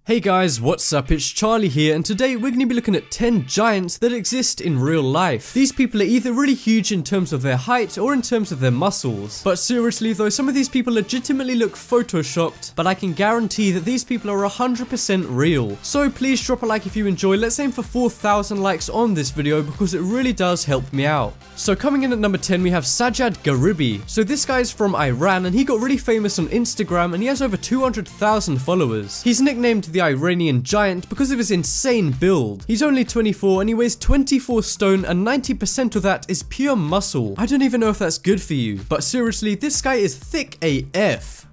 Hey guys, what's up? It's Charlie here, and today we're going to be looking at 10 giants that exist in real life. These people are either really huge in terms of their height or in terms of their muscles. But seriously though, some of these people legitimately look photoshopped, but I can guarantee that these people are 100% real. So please drop a like if you enjoy. Let's aim for 4,000 likes on this video because it really does help me out. So coming in at number 10 we have Sajjad Garibi. So this guy is from Iran and he got really famous on Instagram and he has over 200,000 followers. He's nicknamed the Iranian giant because of his insane build. He's only 24 and he weighs 24 stone and 90% of that is pure muscle. I don't even know if that's good for you, but seriously, this guy is thick AF.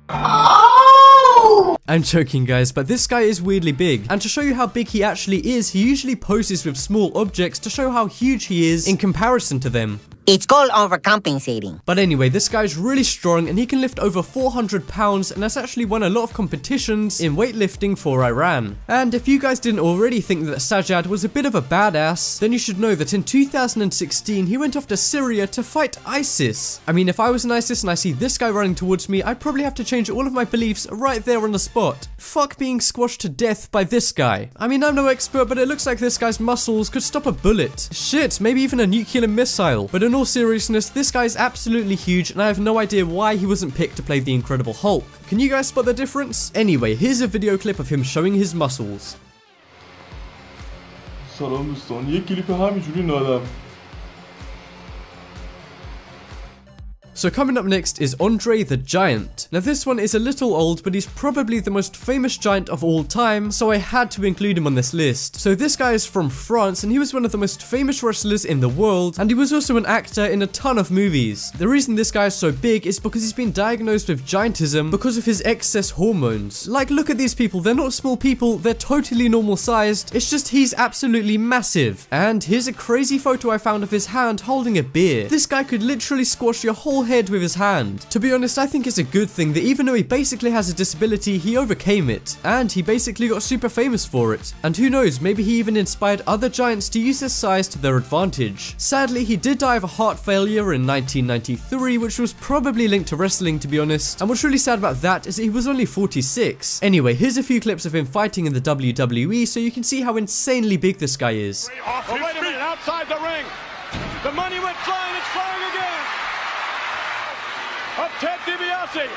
I'm joking guys, but this guy is weirdly big, and to show you how big he actually is, he usually poses with small objects to show how huge he is in comparison to them. It's called overcompensating. But anyway, this guy's really strong and he can lift over 400 pounds and has actually won a lot of competitions in weightlifting for Iran. And if you guys didn't already think that Sajjad was a bit of a badass, then you should know that in 2016 he went off to Syria to fight ISIS. I mean, if I was in ISIS and I see this guy running towards me, I'd probably have to change all of my beliefs right there on the spot. Fuck being squashed to death by this guy. I mean, I'm no expert, but it looks like this guy's muscles could stop a bullet. Shit, maybe even a nuclear missile. But in all seriousness, this guy's absolutely huge and I have no idea why he wasn't picked to play the Incredible Hulk. Can you guys spot the difference? Anyway, here's a video clip of him showing his muscles. سلام دوستان، یک کلیپ همینجوری نادم. So coming up next is Andre the Giant. Now this one is a little old, but he's probably the most famous giant of all time, so I had to include him on this list. So this guy is from France and he was one of the most famous wrestlers in the world, and he was also an actor in a ton of movies. The reason this guy is so big is because he's been diagnosed with giantism because of his excess hormones. Like, look at these people, they're not small people, they're totally normal sized, it's just he's absolutely massive. And here's a crazy photo I found of his hand holding a beer. This guy could literally squash your whole head with his hand. To be honest, I think it's a good thing that even though he basically has a disability, he overcame it, and he basically got super famous for it. And who knows, maybe he even inspired other giants to use his size to their advantage. Sadly, he did die of a heart failure in 1993, which was probably linked to wrestling, to be honest. And what's really sad about that is that he was only 46. Anyway, here's a few clips of him fighting in the WWE so you can see how insanely big this guy is. Oh, wait a minute, outside the ring. The money went flying, it's flying again. Of Ted DiBiase.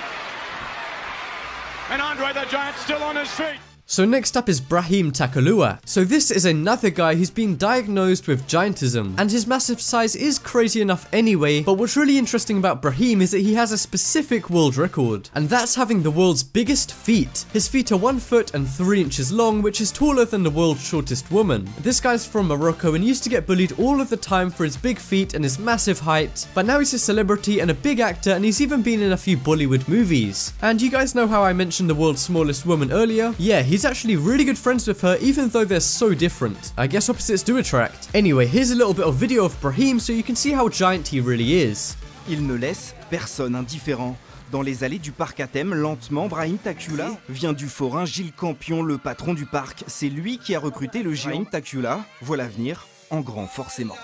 And Andre the Giant still on his feet. So next up is Brahim Takalua. So this is another guy who's been diagnosed with giantism, and his massive size is crazy enough anyway, but what's really interesting about Brahim is that he has a specific world record, and that's having the world's biggest feet. His feet are 1 foot and 3 inches long, which is taller than the world's shortest woman. This guy's from Morocco and used to get bullied all of the time for his big feet and his massive height, but now he's a celebrity and a big actor, and he's even been in a few Bollywood movies. And you guys know how I mentioned the world's smallest woman earlier? Yeah, he's actually really good friends with her even though they're so different. I guess opposites do attract. Anyway, here's a little bit of video of Brahim so you can see how giant he really is. Il ne laisse personne indifférent. Dans les allées du parc à thème, lentement, Brahim Takalua vient du forain Gilles Campion, le patron du parc. C'est lui qui a recruté le géant. Brahim Takalua voit l'avenir en grand forcément.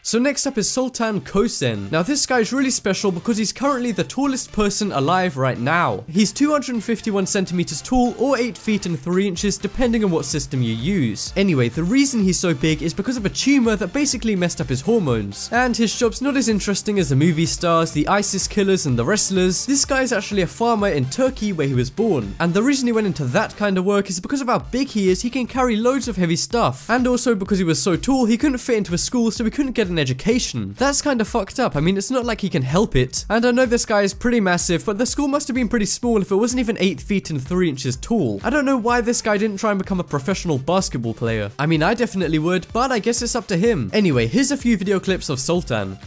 So next up is Sultan Kosen. Now this guy is really special because he's currently the tallest person alive right now. He's 251 centimeters tall or 8 feet and 3 inches depending on what system you use. Anyway, the reason he's so big is because of a tumor that basically messed up his hormones. And his job's not as interesting as the movie stars, the ISIS killers and the wrestlers. This guy is actually a farmer in Turkey where he was born. And the reason he went into that kind of work is because of how big he is, he can carry loads of heavy stuff. And also because he was so tall, he couldn't fit into a school so he couldn't get an education. That's kind of fucked up. I mean, it's not like he can help it. And I know this guy is pretty massive, but the school must have been pretty small if it wasn't even 8 feet and 3 inches tall. I don't know why this guy didn't try and become a professional basketball player. I mean, I definitely would, but I guess it's up to him. Anyway, here's a few video clips of Sultan.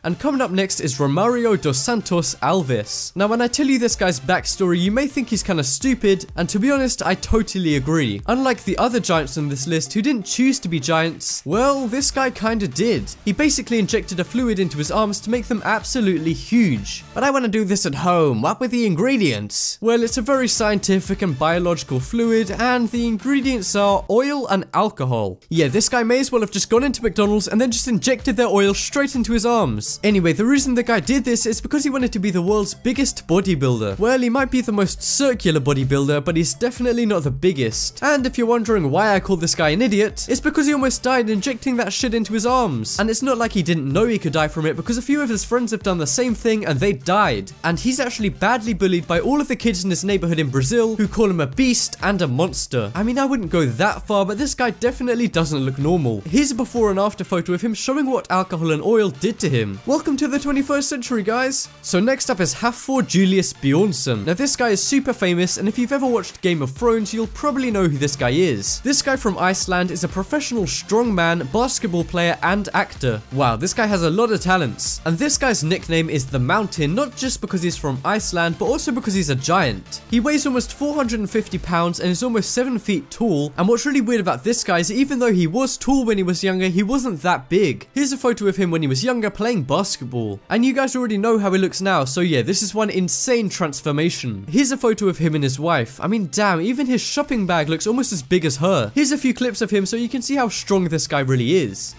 And coming up next is Romario dos Santos Alves. Now when I tell you this guy's backstory, you may think he's kinda stupid, and to be honest, I totally agree. Unlike the other giants on this list who didn't choose to be giants, well, this guy kinda did. He basically injected a fluid into his arms to make them absolutely huge. But I wanna do this at home, what with the ingredients? Well, it's a very scientific and biological fluid, and the ingredients are oil and alcohol. Yeah, this guy may as well have just gone into McDonald's and then just injected their oil straight into his arms. Anyway, the reason the guy did this is because he wanted to be the world's biggest bodybuilder. Well, he might be the most circular bodybuilder, but he's definitely not the biggest. And if you're wondering why I call this guy an idiot, it's because he almost died injecting that shit into his arms. And it's not like he didn't know he could die from it, because a few of his friends have done the same thing and they died. And he's actually badly bullied by all of the kids in his neighborhood in Brazil who call him a beast and a monster. I mean, I wouldn't go that far, but this guy definitely doesn't look normal. Here's a before and after photo of him showing what alcohol and oil did to him. Welcome to the 21st century, guys. So next up is Hafþór Julius Bjornsson. Now this guy is super famous, and if you've ever watched Game of Thrones, you'll probably know who this guy is. This guy from Iceland is a professional strongman, basketball player, and actor. Wow, this guy has a lot of talents. And this guy's nickname is The Mountain, not just because he's from Iceland, but also because he's a giant. He weighs almost 450 pounds and is almost 7 feet tall. And what's really weird about this guy is even though he was tall when he was younger, he wasn't that big. Here's a photo of him when he was younger playing basketball. And you guys already know how he looks now, so yeah, this is one insane transformation. Here's a photo of him and his wife. I mean, damn, even his shopping bag looks almost as big as her. Here's a few clips of him so you can see how strong this guy really is.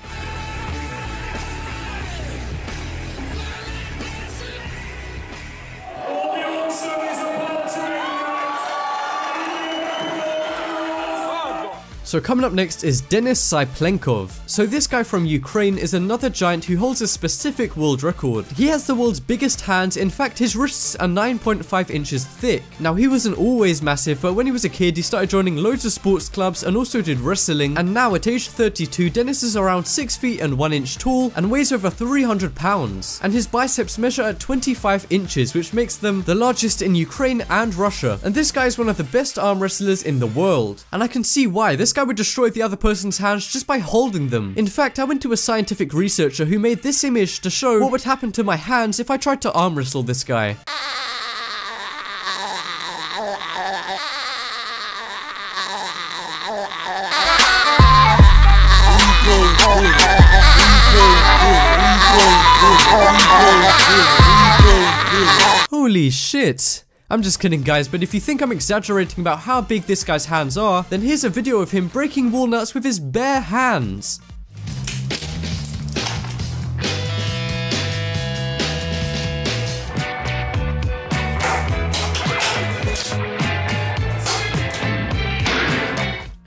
So coming up next is Denis Cyplenkov. So this guy from Ukraine is another giant who holds a specific world record. He has the world's biggest hands. In fact, his wrists are 9.5 inches thick. Now he wasn't always massive, but when he was a kid, he started joining loads of sports clubs and also did wrestling. And now at age 32, Denis is around 6 feet and 1 inch tall and weighs over 300 pounds. And his biceps measure at 25 inches, which makes them the largest in Ukraine and Russia. And this guy is one of the best arm wrestlers in the world. And I can see why. This guy would destroy the other person's hands just by holding them. In fact, I went to a scientific researcher who made this image to show what would happen to my hands if I tried to arm wrestle this guy. Holy shit. I'm just kidding, guys, but if you think I'm exaggerating about how big this guy's hands are, then here's a video of him breaking walnuts with his bare hands.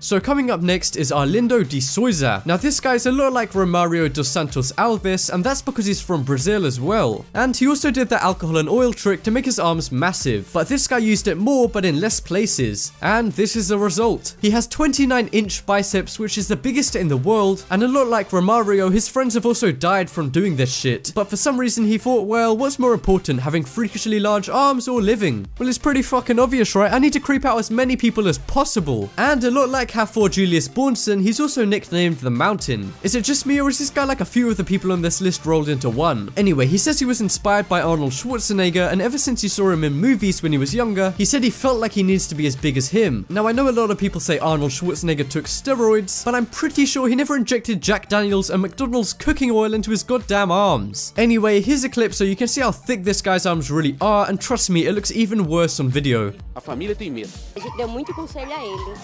So coming up next is Arlindo de Souza. Now this guy's a lot like Romario dos Santos Alves, and that's because he's from Brazil as well. And he also did the alcohol and oil trick to make his arms massive, but this guy used it more but in less places. And this is the result. He has 29-inch biceps, which is the biggest in the world, and a lot like Romario, his friends have also died from doing this shit. But for some reason he thought, well, what's more important, having freakishly large arms or living? Well, it's pretty fucking obvious, right? I need to creep out as many people as possible. And a lot like Hafþór Julius Bjornsson, he's also nicknamed The Mountain. Is it just me, or is this guy like a few of the people on this list rolled into one? Anyway, he says he was inspired by Arnold Schwarzenegger, and ever since he saw him in movies when he was younger, he said he felt like he needs to be as big as him. Now I know a lot of people say Arnold Schwarzenegger took steroids, but I'm pretty sure he never injected Jack Daniels and McDonald's cooking oil into his goddamn arms. Anyway, here's a clip so you can see how thick this guy's arms really are, and trust me, it looks even worse on video. A família tem medo. A gente deu muito conselho a ele,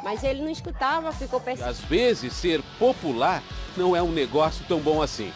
mas ele não escutava, ficou péssimo. Às vezes, ser popular não é negócio tão bom assim.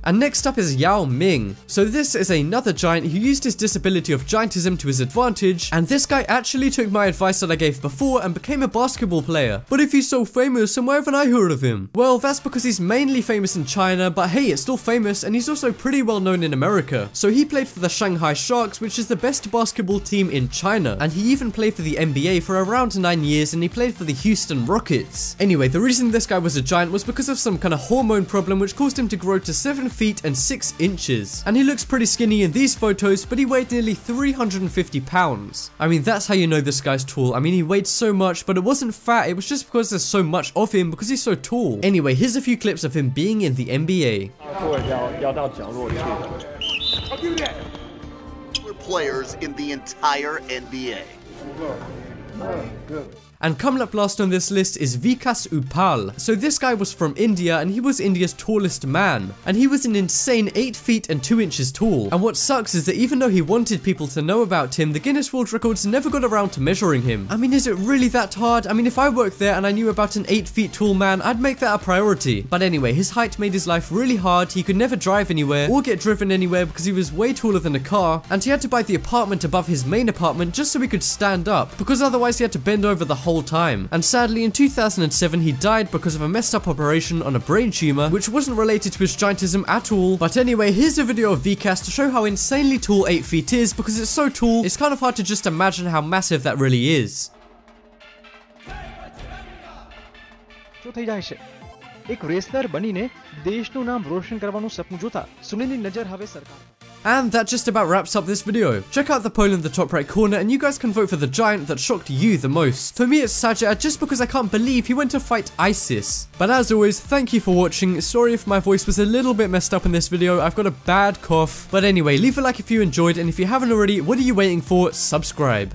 And next up is Yao Ming. So this is another giant who used his disability of giantism to his advantage, and this guy actually took my advice that I gave before and became a basketball player. But if he's so famous, and why haven't I heard of him? Well, that's because he's mainly famous in China, but hey, it's still famous, and he's also pretty well known in America. So he played for the Shanghai Sharks, which is the best basketball team in China, and he even played for the NBA for around 9 years, and he played for the Houston Rockets. Anyway, the reason this guy was a giant was because of some kind of hormone problem which caused him to grow to 7 feet and 6 inches. And he looks pretty skinny in these photos, but he weighed nearly 350 pounds. I mean, that's how you know this guy's tall. I mean, he weighed so much, but it wasn't fat, it was just because there's so much of him because he's so tall. Anyway, here's a few clips of him being in the NBA. Players in the entire NBA. And coming up last on this list is Vikas Uppal. So this guy was from India and he was India's tallest man. And he was an insane 8 feet and 2 inches tall. And what sucks is that even though he wanted people to know about him, the Guinness World Records never got around to measuring him. I mean, is it really that hard? I mean, if I worked there and I knew about an 8 feet tall man, I'd make that a priority. But anyway, his height made his life really hard. He could never drive anywhere or get driven anywhere because he was way taller than a car. And he had to buy the apartment above his main apartment just so he could stand up, because otherwise he had to bend over the whole time. And sadly, in 2007 he died because of a messed up operation on a brain tumor, which wasn't related to his giantism at all. But anyway, here's a video of Vikas to show how insanely tall 8 feet is, because it's so tall, it's kind of hard to just imagine how massive that really is. એક wrestler બનીને દેશનું નામ રોશન કરવાનું સપનું જોતા સુનિલની નજર હવે સરકાર. And that just about wraps up this video. Check out the poll in the top right corner and you guys can vote for the giant that shocked you the most. For me it's Sajid, just because I can't believe he went to fight ISIS. But as always, thank you for watching. Sorry if my voice was a little bit messed up in this video, I've got a bad cough. But anyway, leave a like if you enjoyed, and if you haven't already, what are you waiting for? Subscribe.